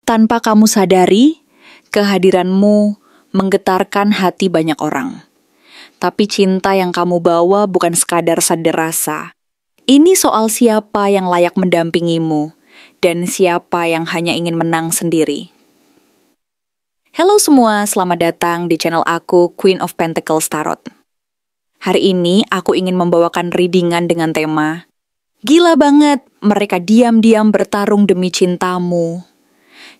Tanpa kamu sadari, kehadiranmu menggetarkan hati banyak orang. Tapi cinta yang kamu bawa bukan sekadar sadar rasa. Ini soal siapa yang layak mendampingimu dan siapa yang hanya ingin menang sendiri. Halo semua, selamat datang di channel aku, Queen of Pentacles Tarot. Hari ini aku ingin membawakan readingan dengan tema Gila banget, mereka diam-diam bertarung demi cintamu.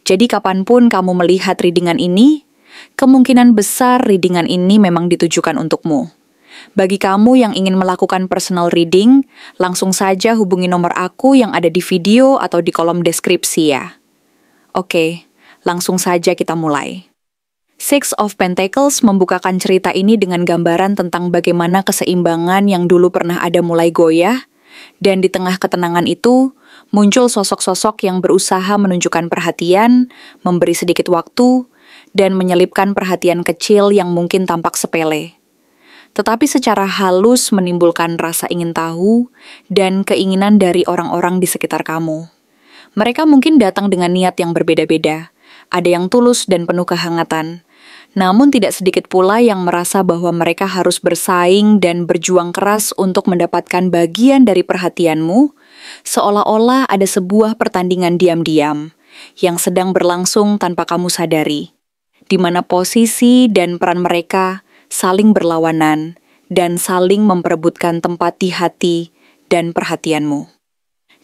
Jadi kapanpun kamu melihat readingan ini, kemungkinan besar readingan ini memang ditujukan untukmu. Bagi kamu yang ingin melakukan personal reading, langsung saja hubungi nomor aku yang ada di video atau di kolom deskripsi ya. Oke, langsung saja kita mulai. Six of Pentacles membukakan cerita ini dengan gambaran tentang bagaimana keseimbangan yang dulu pernah ada mulai goyah, dan di tengah ketenangan itu, muncul sosok-sosok yang berusaha menunjukkan perhatian, memberi sedikit waktu, dan menyelipkan perhatian kecil yang mungkin tampak sepele. Tetapi secara halus menimbulkan rasa ingin tahu dan keinginan dari orang-orang di sekitar kamu. Mereka mungkin datang dengan niat yang berbeda-beda, ada yang tulus dan penuh kehangatan. Namun tidak sedikit pula yang merasa bahwa mereka harus bersaing dan berjuang keras untuk mendapatkan bagian dari perhatianmu, seolah-olah ada sebuah pertandingan diam-diam yang sedang berlangsung tanpa kamu sadari, di mana posisi dan peran mereka saling berlawanan dan saling memperebutkan tempat di hati dan perhatianmu.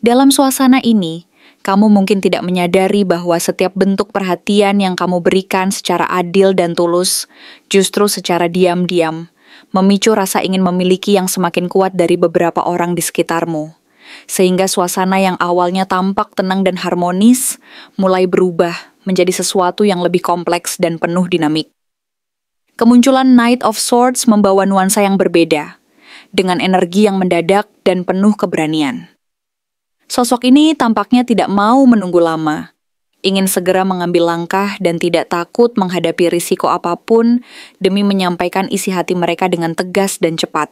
Dalam suasana ini, kamu mungkin tidak menyadari bahwa setiap bentuk perhatian yang kamu berikan secara adil dan tulus, justru secara diam-diam, memicu rasa ingin memiliki yang semakin kuat dari beberapa orang di sekitarmu. Sehingga suasana yang awalnya tampak tenang dan harmonis, mulai berubah menjadi sesuatu yang lebih kompleks dan penuh dinamik. Kemunculan Knight of Swords membawa nuansa yang berbeda, dengan energi yang mendadak dan penuh keberanian. Sosok ini tampaknya tidak mau menunggu lama, ingin segera mengambil langkah dan tidak takut menghadapi risiko apapun demi menyampaikan isi hati mereka dengan tegas dan cepat.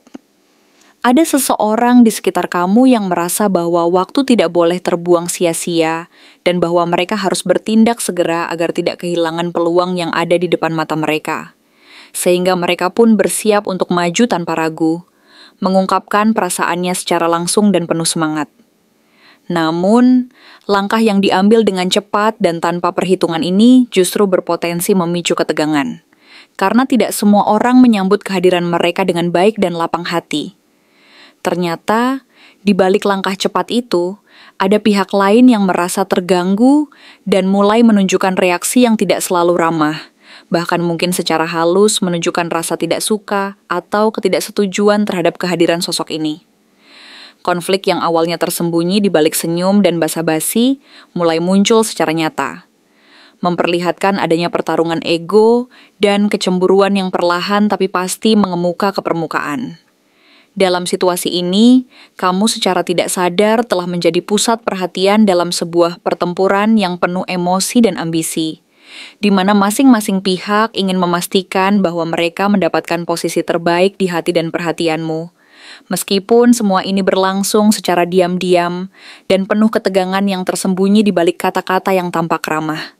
Ada seseorang di sekitar kamu yang merasa bahwa waktu tidak boleh terbuang sia-sia dan bahwa mereka harus bertindak segera agar tidak kehilangan peluang yang ada di depan mata mereka. Sehingga mereka pun bersiap untuk maju tanpa ragu, mengungkapkan perasaannya secara langsung dan penuh semangat. Namun, langkah yang diambil dengan cepat dan tanpa perhitungan ini justru berpotensi memicu ketegangan. Karena tidak semua orang menyambut kehadiran mereka dengan baik dan lapang hati. Ternyata, di balik langkah cepat itu, ada pihak lain yang merasa terganggu dan mulai menunjukkan reaksi yang tidak selalu ramah. Bahkan mungkin secara halus menunjukkan rasa tidak suka atau ketidaksetujuan terhadap kehadiran sosok ini. Konflik yang awalnya tersembunyi di balik senyum dan basa-basi mulai muncul secara nyata, memperlihatkan adanya pertarungan ego dan kecemburuan yang perlahan tapi pasti mengemuka ke permukaan. Dalam situasi ini, kamu secara tidak sadar telah menjadi pusat perhatian dalam sebuah pertempuran yang penuh emosi dan ambisi, di mana masing-masing pihak ingin memastikan bahwa mereka mendapatkan posisi terbaik di hati dan perhatianmu. Meskipun semua ini berlangsung secara diam-diam dan penuh ketegangan yang tersembunyi di balik kata-kata yang tampak ramah.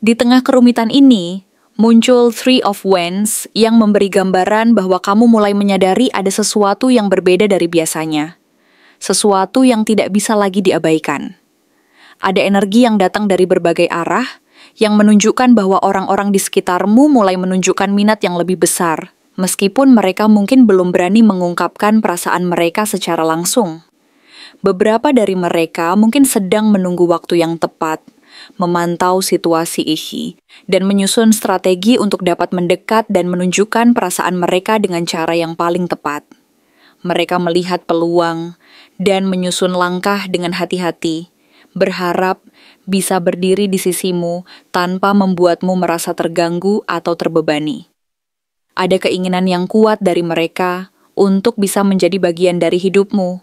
Di tengah kerumitan ini, muncul Three of Wands yang memberi gambaran bahwa kamu mulai menyadari ada sesuatu yang berbeda dari biasanya. Sesuatu yang tidak bisa lagi diabaikan. Ada energi yang datang dari berbagai arah yang menunjukkan bahwa orang-orang di sekitarmu mulai menunjukkan minat yang lebih besar. Meskipun mereka mungkin belum berani mengungkapkan perasaan mereka secara langsung. Beberapa dari mereka mungkin sedang menunggu waktu yang tepat, memantau situasi ini, dan menyusun strategi untuk dapat mendekat dan menunjukkan perasaan mereka dengan cara yang paling tepat. Mereka melihat peluang dan menyusun langkah dengan hati-hati, berharap bisa berdiri di sisimu tanpa membuatmu merasa terganggu atau terbebani. Ada keinginan yang kuat dari mereka untuk bisa menjadi bagian dari hidupmu,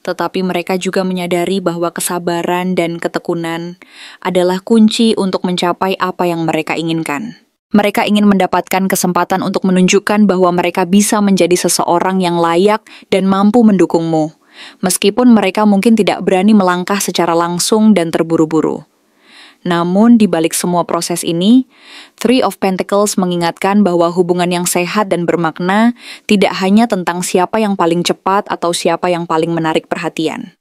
tetapi mereka juga menyadari bahwa kesabaran dan ketekunan adalah kunci untuk mencapai apa yang mereka inginkan. Mereka ingin mendapatkan kesempatan untuk menunjukkan bahwa mereka bisa menjadi seseorang yang layak dan mampu mendukungmu, meskipun mereka mungkin tidak berani melangkah secara langsung dan terburu-buru. Namun, di balik semua proses ini, Three of Pentacles mengingatkan bahwa hubungan yang sehat dan bermakna tidak hanya tentang siapa yang paling cepat atau siapa yang paling menarik perhatian.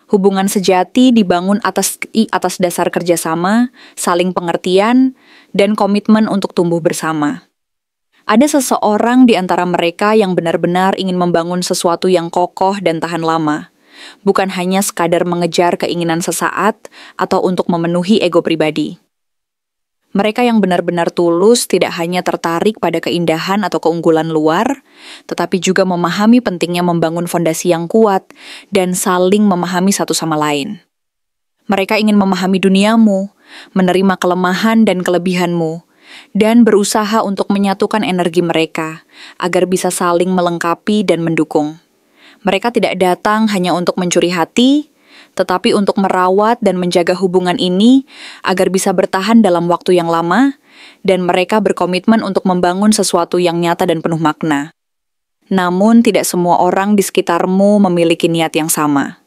Hubungan sejati dibangun atas dasar kerjasama, saling pengertian, dan komitmen untuk tumbuh bersama. Ada seseorang di antara mereka yang benar-benar ingin membangun sesuatu yang kokoh dan tahan lama, bukan hanya sekadar mengejar keinginan sesaat atau untuk memenuhi ego pribadi. Mereka yang benar-benar tulus tidak hanya tertarik pada keindahan atau keunggulan luar, tetapi juga memahami pentingnya membangun fondasi yang kuat dan saling memahami satu sama lain. Mereka ingin memahami duniamu, menerima kelemahan dan kelebihanmu, dan berusaha untuk menyatukan energi mereka agar bisa saling melengkapi dan mendukung. Mereka tidak datang hanya untuk mencuri hati, tetapi untuk merawat dan menjaga hubungan ini agar bisa bertahan dalam waktu yang lama, dan mereka berkomitmen untuk membangun sesuatu yang nyata dan penuh makna. Namun, tidak semua orang di sekitarmu memiliki niat yang sama.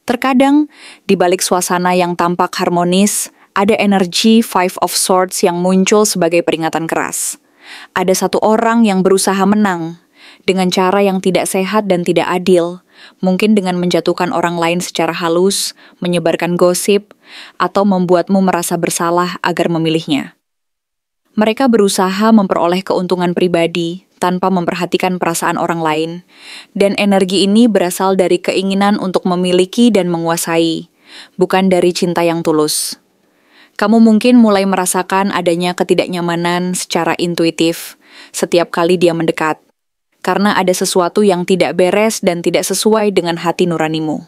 Terkadang, di balik suasana yang tampak harmonis, ada energi Five of Swords yang muncul sebagai peringatan keras. Ada satu orang yang berusaha menang, dengan cara yang tidak sehat dan tidak adil, mungkin dengan menjatuhkan orang lain secara halus, menyebarkan gosip, atau membuatmu merasa bersalah agar memilihnya. Mereka berusaha memperoleh keuntungan pribadi tanpa memperhatikan perasaan orang lain, dan energi ini berasal dari keinginan untuk memiliki dan menguasai, bukan dari cinta yang tulus. Kamu mungkin mulai merasakan adanya ketidaknyamanan secara intuitif setiap kali dia mendekat, karena ada sesuatu yang tidak beres dan tidak sesuai dengan hati nuranimu.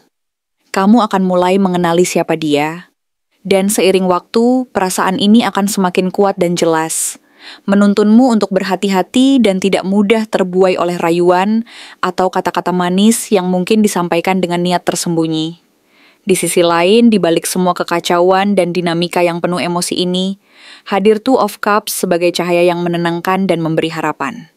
Kamu akan mulai mengenali siapa dia, dan seiring waktu, perasaan ini akan semakin kuat dan jelas, menuntunmu untuk berhati-hati dan tidak mudah terbuai oleh rayuan atau kata-kata manis yang mungkin disampaikan dengan niat tersembunyi. Di sisi lain, di balik semua kekacauan dan dinamika yang penuh emosi ini, hadir Two of Cups sebagai cahaya yang menenangkan dan memberi harapan.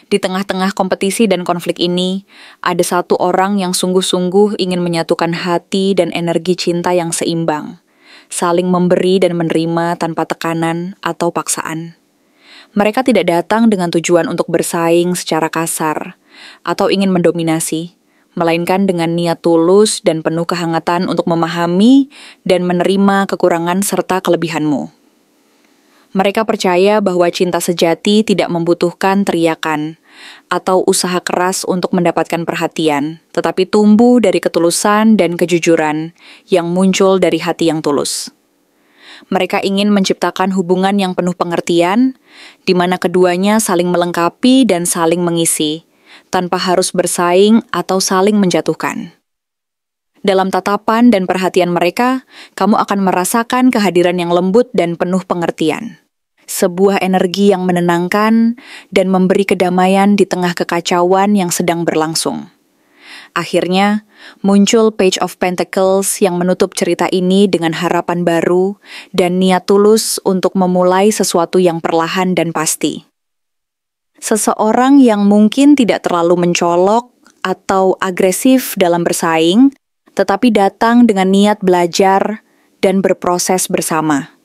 Di tengah-tengah kompetisi dan konflik ini, ada satu orang yang sungguh-sungguh ingin menyatukan hati dan energi cinta yang seimbang, saling memberi dan menerima tanpa tekanan atau paksaan. Mereka tidak datang dengan tujuan untuk bersaing secara kasar atau ingin mendominasi, melainkan dengan niat tulus dan penuh kehangatan untuk memahami dan menerima kekurangan serta kelebihanmu. Mereka percaya bahwa cinta sejati tidak membutuhkan teriakan atau usaha keras untuk mendapatkan perhatian, tetapi tumbuh dari ketulusan dan kejujuran yang muncul dari hati yang tulus. Mereka ingin menciptakan hubungan yang penuh pengertian, di mana keduanya saling melengkapi dan saling mengisi, tanpa harus bersaing atau saling menjatuhkan. Dalam tatapan dan perhatian mereka, kamu akan merasakan kehadiran yang lembut dan penuh pengertian. Sebuah energi yang menenangkan dan memberi kedamaian di tengah kekacauan yang sedang berlangsung. Akhirnya, muncul Page of Pentacles yang menutup cerita ini dengan harapan baru dan niat tulus untuk memulai sesuatu yang perlahan dan pasti. Seseorang yang mungkin tidak terlalu mencolok atau agresif dalam bersaing, tetapi datang dengan niat belajar dan berproses bersama.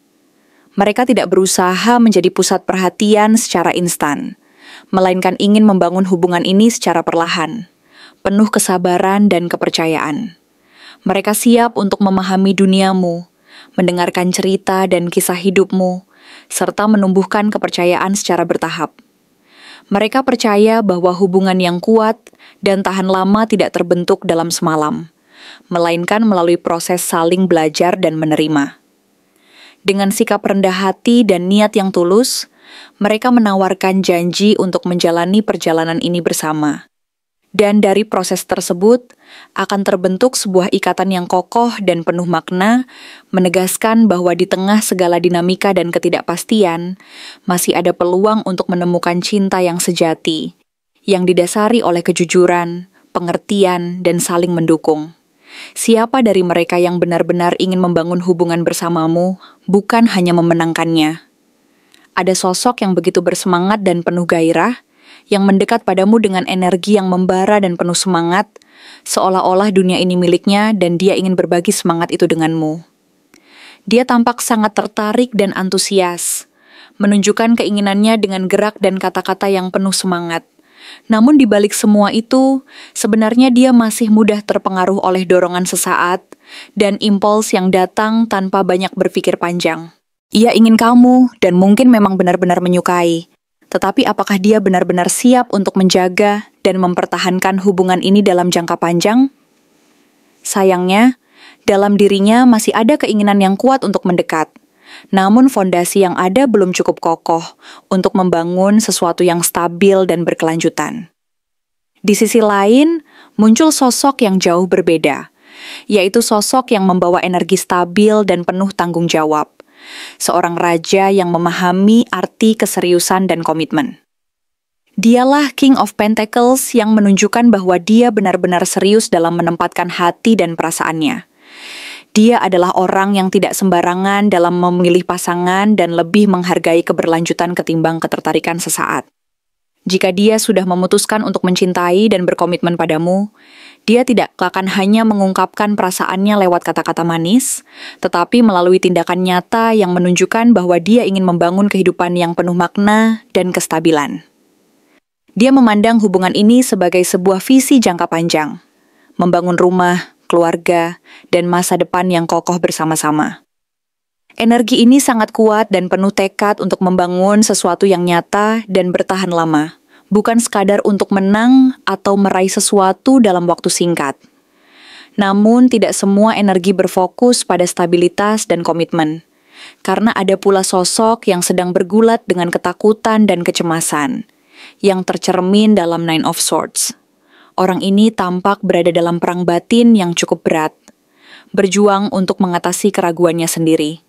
Mereka tidak berusaha menjadi pusat perhatian secara instan, melainkan ingin membangun hubungan ini secara perlahan, penuh kesabaran dan kepercayaan. Mereka siap untuk memahami duniamu, mendengarkan cerita dan kisah hidupmu, serta menumbuhkan kepercayaan secara bertahap. Mereka percaya bahwa hubungan yang kuat dan tahan lama tidak terbentuk dalam semalam, melainkan melalui proses saling belajar dan menerima. Dengan sikap rendah hati dan niat yang tulus, mereka menawarkan janji untuk menjalani perjalanan ini bersama. Dan dari proses tersebut, akan terbentuk sebuah ikatan yang kokoh dan penuh makna, menegaskan bahwa di tengah segala dinamika dan ketidakpastian, masih ada peluang untuk menemukan cinta yang sejati, yang didasari oleh kejujuran, pengertian, dan saling mendukung. Siapa dari mereka yang benar-benar ingin membangun hubungan bersamamu, bukan hanya memenangkannya. Ada sosok yang begitu bersemangat dan penuh gairah, yang mendekat padamu dengan energi yang membara dan penuh semangat, seolah-olah dunia ini miliknya dan dia ingin berbagi semangat itu denganmu. Dia tampak sangat tertarik dan antusias, menunjukkan keinginannya dengan gerak dan kata-kata yang penuh semangat. Namun di balik semua itu, sebenarnya dia masih mudah terpengaruh oleh dorongan sesaat dan impuls yang datang tanpa banyak berpikir panjang. Ia ingin kamu dan mungkin memang benar-benar menyukai. Tetapi apakah dia benar-benar siap untuk menjaga dan mempertahankan hubungan ini dalam jangka panjang? Sayangnya, dalam dirinya masih ada keinginan yang kuat untuk mendekat. Namun fondasi yang ada belum cukup kokoh untuk membangun sesuatu yang stabil dan berkelanjutan. Di sisi lain, muncul sosok yang jauh berbeda, yaitu sosok yang membawa energi stabil dan penuh tanggung jawab. Seorang raja yang memahami arti keseriusan dan komitmen. Dialah King of Pentacles yang menunjukkan bahwa dia benar-benar serius dalam menempatkan hati dan perasaannya. Dia adalah orang yang tidak sembarangan dalam memilih pasangan dan lebih menghargai keberlanjutan ketimbang ketertarikan sesaat. Jika dia sudah memutuskan untuk mencintai dan berkomitmen padamu, dia tidak akan hanya mengungkapkan perasaannya lewat kata-kata manis, tetapi melalui tindakan nyata yang menunjukkan bahwa dia ingin membangun kehidupan yang penuh makna dan kestabilan. Dia memandang hubungan ini sebagai sebuah visi jangka panjang, membangun rumah, keluarga, dan masa depan yang kokoh bersama-sama. Energi ini sangat kuat dan penuh tekad untuk membangun sesuatu yang nyata dan bertahan lama, bukan sekadar untuk menang atau meraih sesuatu dalam waktu singkat. Namun, tidak semua energi berfokus pada stabilitas dan komitmen, karena ada pula sosok yang sedang bergulat dengan ketakutan dan kecemasan, yang tercermin dalam Nine of Swords. Orang ini tampak berada dalam perang batin yang cukup berat, berjuang untuk mengatasi keraguannya sendiri.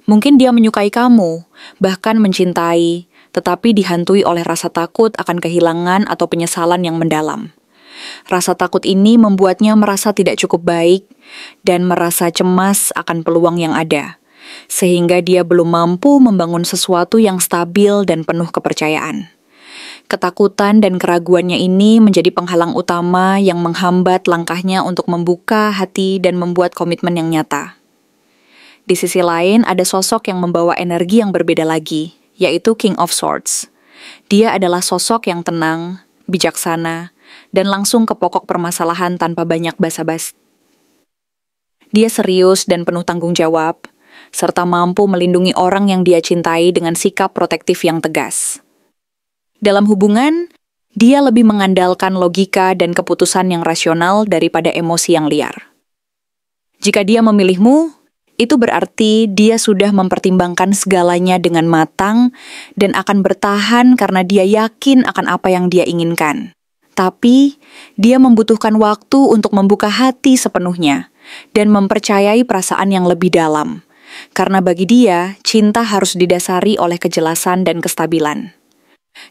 Mungkin dia menyukai kamu, bahkan mencintai, tetapi dihantui oleh rasa takut akan kehilangan atau penyesalan yang mendalam. Rasa takut ini membuatnya merasa tidak cukup baik dan merasa cemas akan peluang yang ada, sehingga dia belum mampu membangun sesuatu yang stabil dan penuh kepercayaan. Ketakutan dan keraguannya ini menjadi penghalang utama yang menghambat langkahnya untuk membuka hati dan membuat komitmen yang nyata. Di sisi lain, ada sosok yang membawa energi yang berbeda lagi, yaitu King of Swords. Dia adalah sosok yang tenang, bijaksana, dan langsung ke pokok permasalahan tanpa banyak basa-basi. Dia serius dan penuh tanggung jawab, serta mampu melindungi orang yang dia cintai dengan sikap protektif yang tegas. Dalam hubungan, dia lebih mengandalkan logika dan keputusan yang rasional daripada emosi yang liar. Jika dia memilihmu, itu berarti dia sudah mempertimbangkan segalanya dengan matang dan akan bertahan karena dia yakin akan apa yang dia inginkan. Tapi, dia membutuhkan waktu untuk membuka hati sepenuhnya dan mempercayai perasaan yang lebih dalam. Karena bagi dia, cinta harus didasari oleh kejelasan dan kestabilan.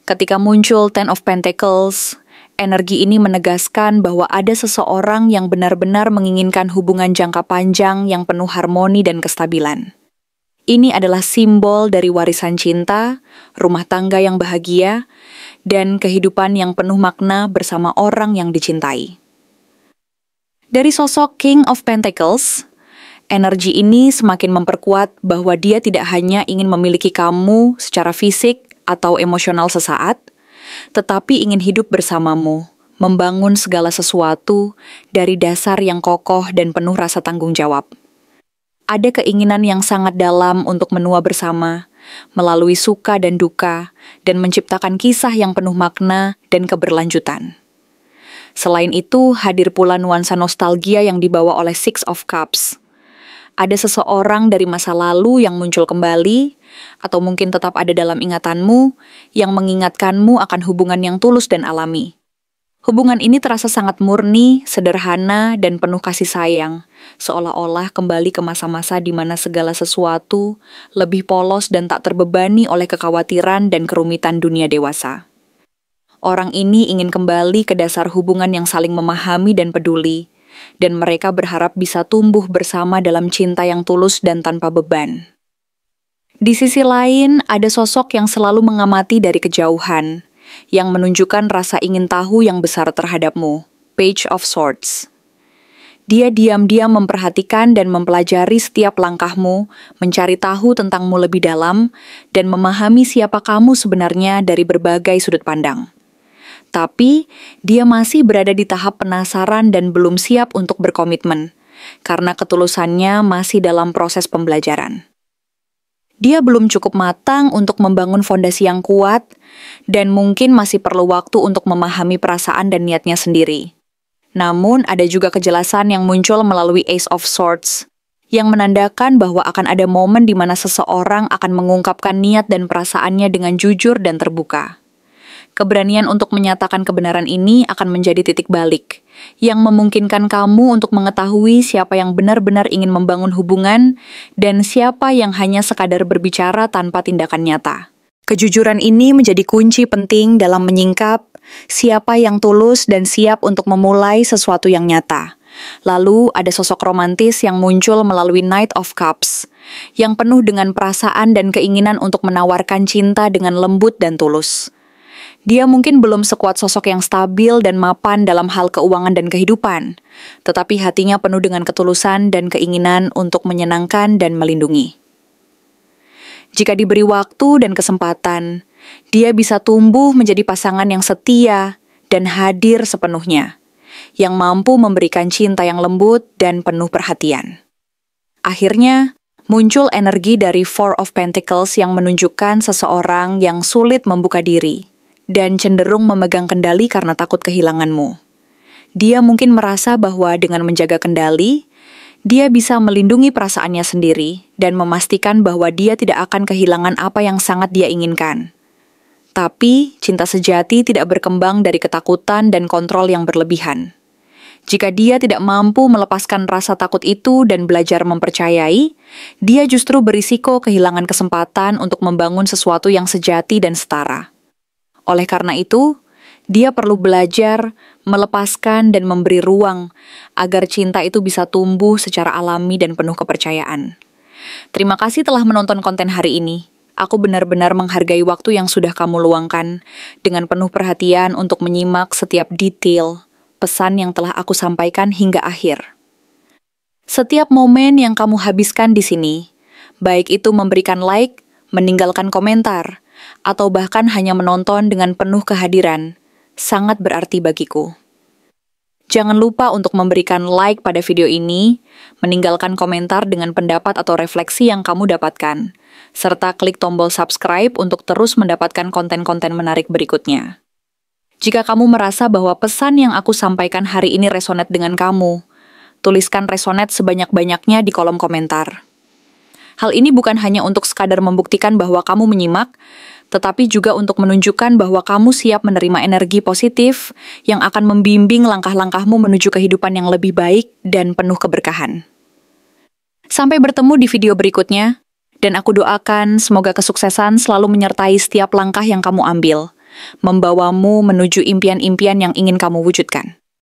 Ketika muncul Ten of Pentacles, energi ini menegaskan bahwa ada seseorang yang benar-benar menginginkan hubungan jangka panjang yang penuh harmoni dan kestabilan. Ini adalah simbol dari warisan cinta, rumah tangga yang bahagia, dan kehidupan yang penuh makna bersama orang yang dicintai. Dari sosok King of Pentacles, energi ini semakin memperkuat bahwa dia tidak hanya ingin memiliki kamu secara fisik atau emosional sesaat, tetapi ingin hidup bersamamu, membangun segala sesuatu dari dasar yang kokoh dan penuh rasa tanggung jawab. Ada keinginan yang sangat dalam untuk menua bersama, melalui suka dan duka, dan menciptakan kisah yang penuh makna dan keberlanjutan. Selain itu, hadir pula nuansa nostalgia yang dibawa oleh Six of Cups. Ada seseorang dari masa lalu yang muncul kembali, atau mungkin tetap ada dalam ingatanmu, yang mengingatkanmu akan hubungan yang tulus dan alami. Hubungan ini terasa sangat murni, sederhana, dan penuh kasih sayang, seolah-olah kembali ke masa-masa di mana segala sesuatu lebih polos dan tak terbebani oleh kekhawatiran dan kerumitan dunia dewasa. Orang ini ingin kembali ke dasar hubungan yang saling memahami dan peduli, dan mereka berharap bisa tumbuh bersama dalam cinta yang tulus dan tanpa beban. Di sisi lain, ada sosok yang selalu mengamati dari kejauhan, yang menunjukkan rasa ingin tahu yang besar terhadapmu, Page of Swords. Dia diam-diam memperhatikan dan mempelajari setiap langkahmu, mencari tahu tentangmu lebih dalam, dan memahami siapa kamu sebenarnya dari berbagai sudut pandang. Tapi, dia masih berada di tahap penasaran dan belum siap untuk berkomitmen, karena ketulusannya masih dalam proses pembelajaran. Dia belum cukup matang untuk membangun fondasi yang kuat, dan mungkin masih perlu waktu untuk memahami perasaan dan niatnya sendiri. Namun, ada juga kejelasan yang muncul melalui Ace of Swords, yang menandakan bahwa akan ada momen di mana seseorang akan mengungkapkan niat dan perasaannya dengan jujur dan terbuka. Keberanian untuk menyatakan kebenaran ini akan menjadi titik balik, yang memungkinkan kamu untuk mengetahui siapa yang benar-benar ingin membangun hubungan dan siapa yang hanya sekadar berbicara tanpa tindakan nyata. Kejujuran ini menjadi kunci penting dalam menyingkap siapa yang tulus dan siap untuk memulai sesuatu yang nyata. Lalu ada sosok romantis yang muncul melalui Knight of Cups, yang penuh dengan perasaan dan keinginan untuk menawarkan cinta dengan lembut dan tulus. Dia mungkin belum sekuat sosok yang stabil dan mapan dalam hal keuangan dan kehidupan, tetapi hatinya penuh dengan ketulusan dan keinginan untuk menyenangkan dan melindungi. Jika diberi waktu dan kesempatan, dia bisa tumbuh menjadi pasangan yang setia dan hadir sepenuhnya, yang mampu memberikan cinta yang lembut dan penuh perhatian. Akhirnya, muncul energi dari Four of Pentacles yang menunjukkan seseorang yang sulit membuka diri dan cenderung memegang kendali karena takut kehilanganmu. Dia mungkin merasa bahwa dengan menjaga kendali, dia bisa melindungi perasaannya sendiri dan memastikan bahwa dia tidak akan kehilangan apa yang sangat dia inginkan. Tapi, cinta sejati tidak berkembang dari ketakutan dan kontrol yang berlebihan. Jika dia tidak mampu melepaskan rasa takut itu dan belajar mempercayai, dia justru berisiko kehilangan kesempatan untuk membangun sesuatu yang sejati dan setara. Oleh karena itu, dia perlu belajar, melepaskan, dan memberi ruang agar cinta itu bisa tumbuh secara alami dan penuh kepercayaan. Terima kasih telah menonton konten hari ini. Aku benar-benar menghargai waktu yang sudah kamu luangkan dengan penuh perhatian untuk menyimak setiap detail pesan yang telah aku sampaikan hingga akhir. Setiap momen yang kamu habiskan di sini, baik itu memberikan like, meninggalkan komentar, atau bahkan hanya menonton dengan penuh kehadiran, sangat berarti bagiku. Jangan lupa untuk memberikan like pada video ini, meninggalkan komentar dengan pendapat atau refleksi yang kamu dapatkan, serta klik tombol subscribe untuk terus mendapatkan konten-konten menarik berikutnya. Jika kamu merasa bahwa pesan yang aku sampaikan hari ini resonate dengan kamu, tuliskan resonate sebanyak-banyaknya di kolom komentar. Hal ini bukan hanya untuk sekadar membuktikan bahwa kamu menyimak, tetapi juga untuk menunjukkan bahwa kamu siap menerima energi positif yang akan membimbing langkah-langkahmu menuju kehidupan yang lebih baik dan penuh keberkahan. Sampai bertemu di video berikutnya, dan aku doakan semoga kesuksesan selalu menyertai setiap langkah yang kamu ambil, membawamu menuju impian-impian yang ingin kamu wujudkan.